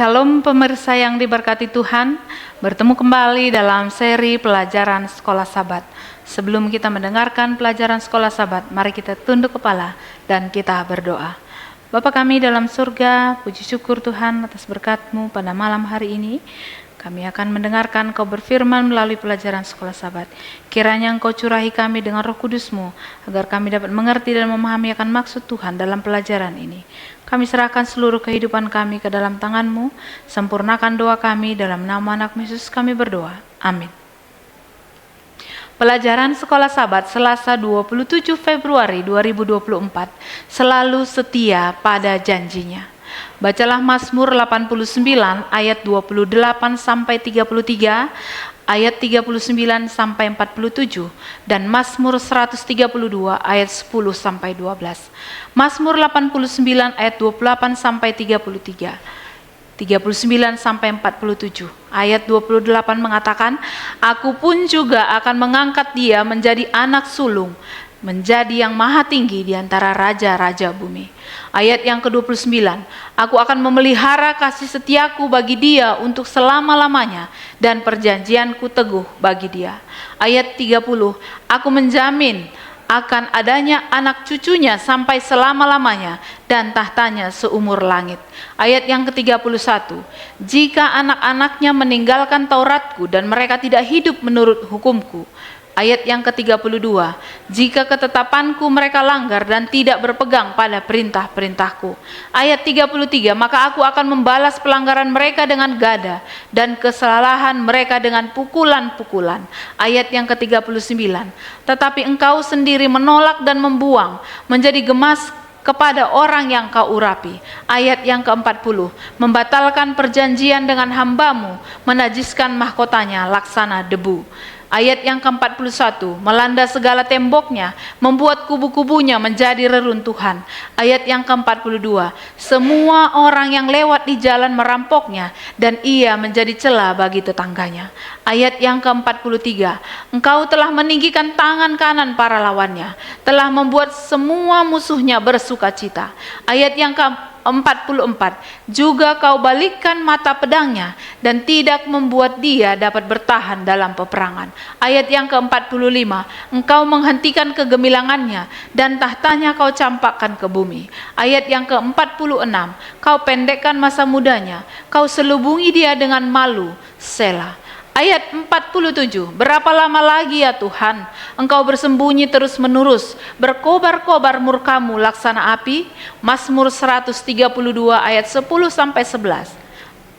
Shalom pemirsa yang diberkati Tuhan, bertemu kembali dalam seri pelajaran Sekolah Sabat. Sebelum kita mendengarkan pelajaran Sekolah Sabat, mari kita tunduk kepala dan kita berdoa. Bapa kami dalam surga, puji syukur Tuhan atas berkat-Mu pada malam hari ini. Kami akan mendengarkan Kau berfirman melalui pelajaran Sekolah Sabat. Kiranya Engkau curahi kami dengan Roh Kudus-Mu, agar kami dapat mengerti dan memahami akan maksud Tuhan dalam pelajaran ini. Kami serahkan seluruh kehidupan kami ke dalam tangan-Mu. Sempurnakan doa kami dalam nama anak Yesus kami berdoa. Amin. Pelajaran Sekolah Sabat Selasa 27 Februari 2024. Selalu setia pada janjinya. Bacalah Mazmur 89 ayat 28 sampai 33, ayat 39 sampai 47, dan Mazmur 132 ayat 10 sampai 12. Mazmur 89 ayat 28 sampai 33. 39 sampai 47. Ayat 28 mengatakan, "Aku pun juga akan mengangkat dia menjadi anak sulung, menjadi yang maha tinggi di antara raja-raja bumi." Ayat yang ke-29, "Aku akan memelihara kasih setiaku bagi dia untuk selama-lamanya, dan perjanjianku teguh bagi dia." Ayat 30, "Aku menjamin akan adanya anak cucunya sampai selama-lamanya, dan tahtanya seumur langit." Ayat yang ke-31, "Jika anak-anaknya meninggalkan Tauratku dan mereka tidak hidup menurut hukumku." Ayat yang ke-32, "Jika ketetapanku mereka langgar dan tidak berpegang pada perintah-perintahku." Ayat 33, "Maka aku akan membalas pelanggaran mereka dengan gada dan kesalahan mereka dengan pukulan-pukulan." Ayat yang ke-39, "Tetapi engkau sendiri menolak dan membuang, menjadi gemas kepada orang yang kau urapi." Ayat yang ke-40, "Membatalkan perjanjian dengan hambamu, menajiskan mahkotanya laksana debu." Ayat yang ke-41, "Melanda segala temboknya, membuat kubu-kubunya menjadi reruntuhan." Ayat yang ke-42, "Semua orang yang lewat di jalan merampoknya, dan ia menjadi cela bagi tetangganya." Ayat yang ke-43, "Engkau telah meninggikan tangan kanan para lawannya, telah membuat semua musuhnya bersukacita." Ayat yang ke-44, "Juga kau balikkan mata pedangnya dan tidak membuat dia dapat bertahan dalam peperangan." Ayat yang ke-45, "Engkau menghentikan kegemilangannya dan tahtanya kau campakkan ke bumi." Ayat yang ke-46, "Kau pendekkan masa mudanya, kau selubungi dia dengan malu." Selah. Ayat 47, "Berapa lama lagi ya Tuhan, Engkau bersembunyi terus-menerus, berkobar-kobar murkamu laksana api?" Mazmur 132 ayat 10 sampai 11.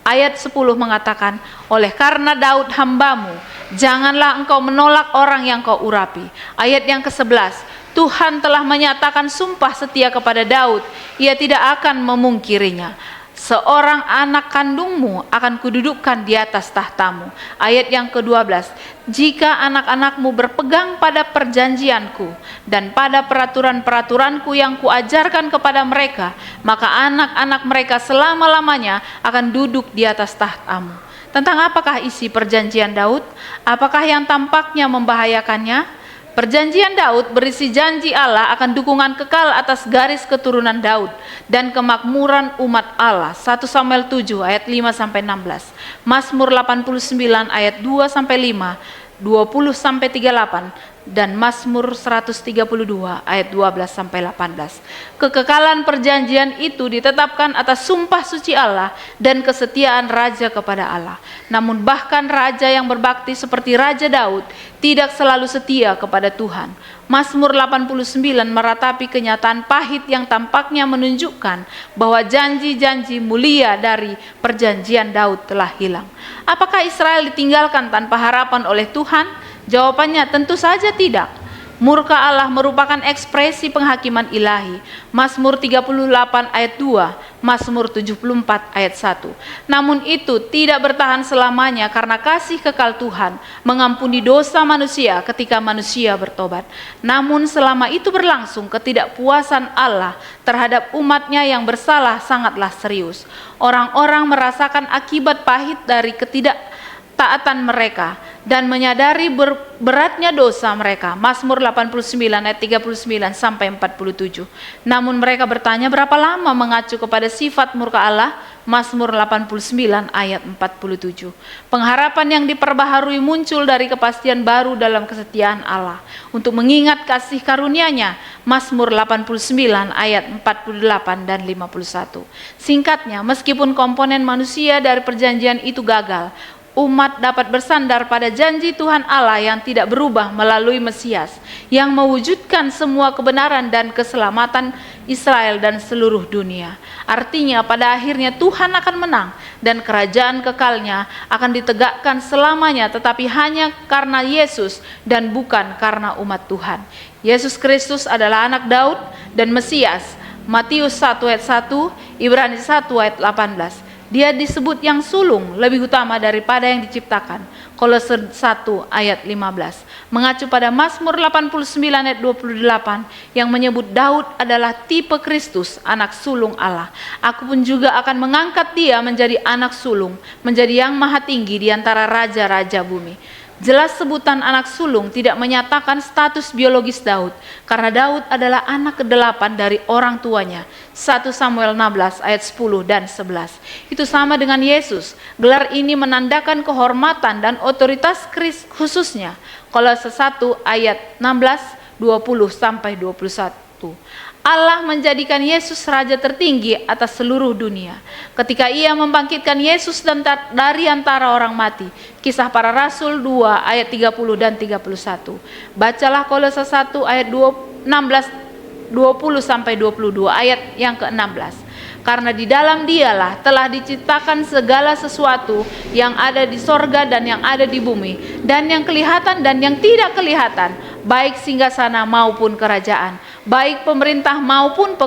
Ayat 10 mengatakan, "Oleh karena Daud hambamu, janganlah engkau menolak orang yang kau urapi." Ayat yang ke-11, "Tuhan telah menyatakan sumpah setia kepada Daud, ia tidak akan memungkirinya. Seorang anak kandungmu akan kududukkan di atas tahtamu." Ayat yang ke-12, "Jika anak-anakmu berpegang pada perjanjianku dan pada peraturan-peraturanku yang kuajarkan kepada mereka, maka anak-anak mereka selama-lamanya akan duduk di atas tahtamu." Tentang apakah isi perjanjian Daud? Apakah yang tampaknya membahayakannya? Perjanjian Daud berisi janji Allah akan dukungan kekal atas garis keturunan Daud dan kemakmuran umat Allah. 1 Samuel 7 ayat 5 sampai 16. Mazmur 89 ayat 2 sampai 5, 20 sampai 38, dan Mazmur 132 ayat 12 sampai 18. Kekekalan perjanjian itu ditetapkan atas sumpah suci Allah dan kesetiaan raja kepada Allah. Namun bahkan raja yang berbakti seperti Raja Daud tidak selalu setia kepada Tuhan. Mazmur 89 meratapi kenyataan pahit yang tampaknya menunjukkan bahwa janji-janji mulia dari perjanjian Daud telah hilang. Apakah Israel ditinggalkan tanpa harapan oleh Tuhan? Jawabannya tentu saja tidak. Murka Allah merupakan ekspresi penghakiman ilahi. Mazmur 38 ayat 2, Mazmur 74 ayat 1. Namun itu tidak bertahan selamanya karena kasih kekal Tuhan mengampuni dosa manusia ketika manusia bertobat. Namun selama itu berlangsung, ketidakpuasan Allah terhadap umatnya yang bersalah sangatlah serius. Orang-orang merasakan akibat pahit dari ketidaktaatan mereka dan menyadari beratnya dosa mereka. Mazmur 89 ayat 39 sampai 47. Namun mereka bertanya, berapa lama mengacu kepada sifat murka Allah? Mazmur 89 ayat 47. Pengharapan yang diperbaharui muncul dari kepastian baru dalam kesetiaan Allah. Untuk mengingat kasih karunia-Nya, Mazmur 89 ayat 48 dan 51. Singkatnya, meskipun komponen manusia dari perjanjian itu gagal, umat dapat bersandar pada janji Tuhan Allah yang tidak berubah melalui Mesias, yang mewujudkan semua kebenaran dan keselamatan Israel dan seluruh dunia. Artinya pada akhirnya Tuhan akan menang dan kerajaan kekalnya akan ditegakkan selamanya, tetapi hanya karena Yesus dan bukan karena umat Tuhan. Yesus Kristus adalah anak Daud dan Mesias. Matius 1 ayat 1, Ibrani 1 ayat 18. Dia disebut yang sulung, lebih utama daripada yang diciptakan. Kolose 1 ayat 15. Mengacu pada Mazmur 89 ayat 28 yang menyebut Daud adalah tipe Kristus, anak sulung Allah. Aku pun juga akan mengangkat dia menjadi anak sulung, menjadi yang maha tinggi di antara raja-raja bumi. Jelas sebutan anak sulung tidak menyatakan status biologis Daud, karena Daud adalah anak ke-8 dari orang tuanya. 1 Samuel 16 ayat 10 dan 11. Itu sama dengan Yesus. Gelar ini menandakan kehormatan dan otoritas khususnya. Kolose 1 ayat 16, 20 sampai 21. Allah menjadikan Yesus raja tertinggi atas seluruh dunia. Ketika Ia membangkitkan Yesus dari antara orang mati. Kisah Para Rasul 2 ayat 30 dan 31. Bacalah Kolose 1 ayat 16, 20 sampai 22, ayat yang ke-16. Karena di dalam Dialah telah diciptakan segala sesuatu yang ada di sorga dan yang ada di bumi, dan yang kelihatan dan yang tidak kelihatan, baik singgasana maupun kerajaan, baik pemerintah maupun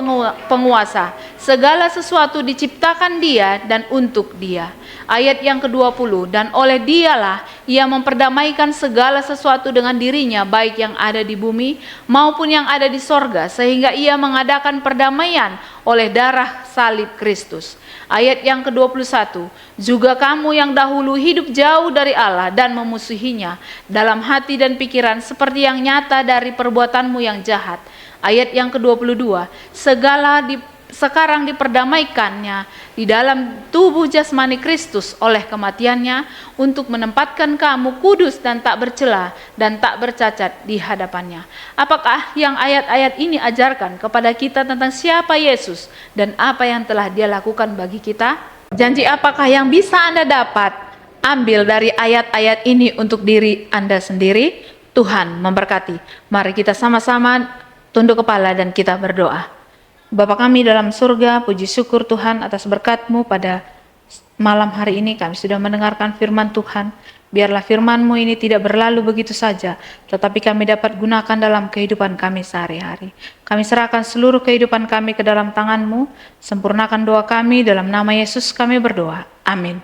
penguasa. Segala sesuatu diciptakan Dia dan untuk Dia. Ayat yang ke-20, dan oleh Dialah Ia memperdamaikan segala sesuatu dengan dirinya, baik yang ada di bumi maupun yang ada di sorga, sehingga Ia mengadakan perdamaian oleh darah salib Kristus. Ayat yang ke-21, juga kamu yang dahulu hidup jauh dari Allah dan memusuhinya dalam hati dan pikiran seperti yang nyata dari perbuatanmu yang jahat. Ayat yang ke-22, sekarang diperdamaikannya di dalam tubuh jasmani Kristus oleh kematiannya, untuk menempatkan kamu kudus dan tak bercela dan tak bercacat di hadapannya. Apakah yang ayat-ayat ini ajarkan kepada kita tentang siapa Yesus dan apa yang telah Dia lakukan bagi kita? Janji apakah yang bisa Anda dapat ambil dari ayat-ayat ini untuk diri Anda sendiri? Tuhan memberkati. Mari kita sama-sama tunduk kepala dan kita berdoa. Bapa kami dalam surga, puji syukur Tuhan atas berkat-Mu pada malam hari ini. Kami sudah mendengarkan firman Tuhan. Biarlah firman-Mu ini tidak berlalu begitu saja, tetapi kami dapat gunakan dalam kehidupan kami sehari-hari. Kami serahkan seluruh kehidupan kami ke dalam tangan-Mu. Sempurnakan doa kami, dalam nama Yesus kami berdoa. Amin.